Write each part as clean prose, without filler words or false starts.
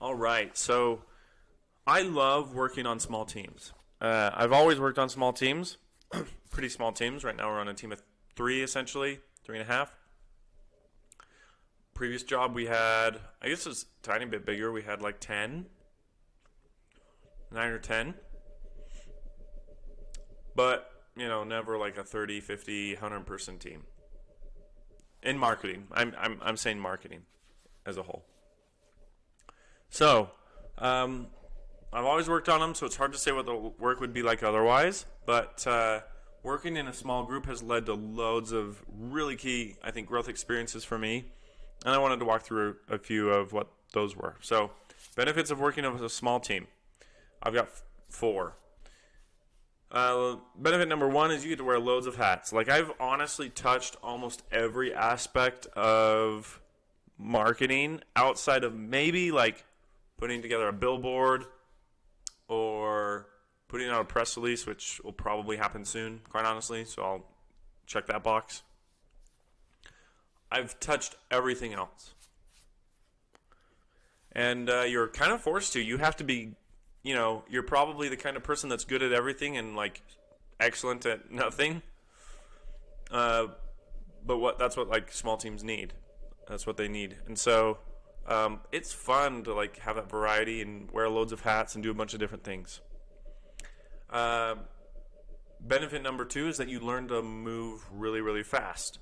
All right. So I love working on small teams. I've always worked on small teams, pretty small teams. Right now we're on a team of three, essentially, 3.5. Previous job we had, I guess it was a tiny bit bigger. We had like 10, 9 or 10. But, never like a 30, 50, 100 person team. In marketing. I'm saying marketing as a whole. So, I've always worked on them, so it's hard to say what the work would be like otherwise. But working in a small group has led to loads of really key, I think, growth experiences for me. And I wanted to walk through a few of what those were. So, benefits of working with a small team. I've got 4. Benefit number 1 is you get to wear loads of hats. Like, I've honestly touched almost every aspect of marketing outside of maybe like putting together a billboard or putting out a press release, which will probably happen soon, quite honestly, so I'll check that box. I've touched everything else. And you're kind of forced to. You have to be, you're probably the kind of person that's good at everything and like excellent at nothing. But that's what like small teams need. That's what they need. And so it's fun to like have that variety and wear loads of hats and do a bunch of different things. Benefit number 2 is that you learn to move really, really fast.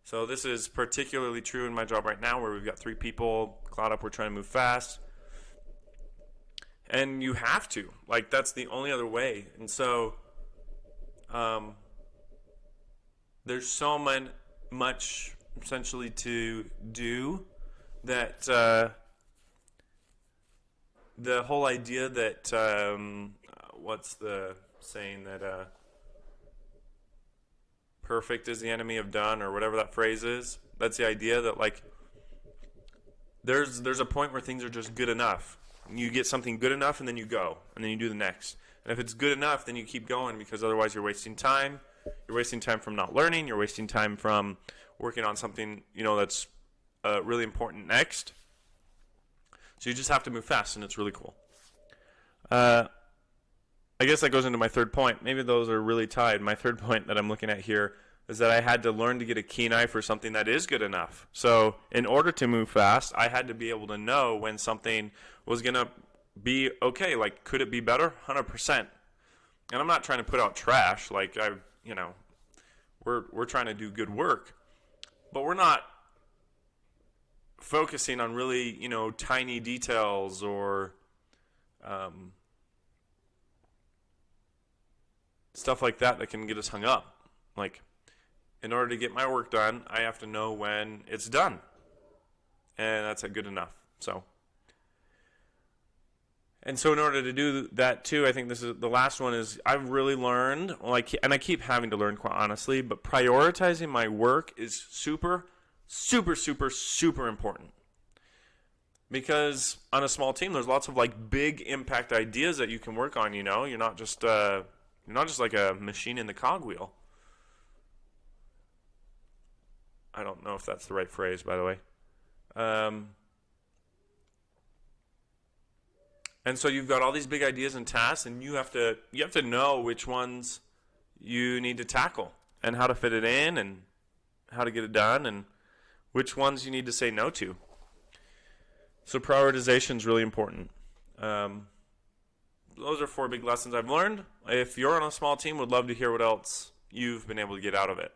So this is particularly true in my job right now where we've got 3 people, cloud up, we're trying to move fast. And you have to. Like, that's the only other way. And so there's so much essentially to do that the whole idea that what's the saying that perfect is the enemy of done, or whatever that phrase is. That's the idea that like there's a point where things are just good enough. You get something good enough and then you go and then you do the next. And if it's good enough, then you keep going, because otherwise you're wasting time. You're wasting time from not learning. You're wasting time from working on something that's really important next. So you just have to move fast, and it's really cool. I guess that goes into my third point. Maybe those are really tied. My third point that I'm looking at here is that I had to learn to get a keen eye for something that is good enough. So in order to move fast, I had to be able to know when something was going to be okay. Like, could it be better? 100%. And I'm not trying to put out trash. Like, we're trying to do good work. But we're not focusing on really, tiny details or stuff like that can get us hung up. Like, in order to get my work done, I have to know when it's done. And that's good enough. And so in order to do that too, I think this is the last one is I've really learned, and I keep having to learn quite honestly, but prioritizing my work is super, super, super, super important. Because on a small team, there's lots of like big impact ideas that you can work on. You're not just like a machine in the cogwheel. I don't know if that's the right phrase, by the way. And so you've got all these big ideas and tasks, and you have to know which ones you need to tackle and how to fit it in and how to get it done and which ones you need to say no to. So prioritization is really important. Those are 4 big lessons I've learned. If you're on a small team, would love to hear what else you've been able to get out of it.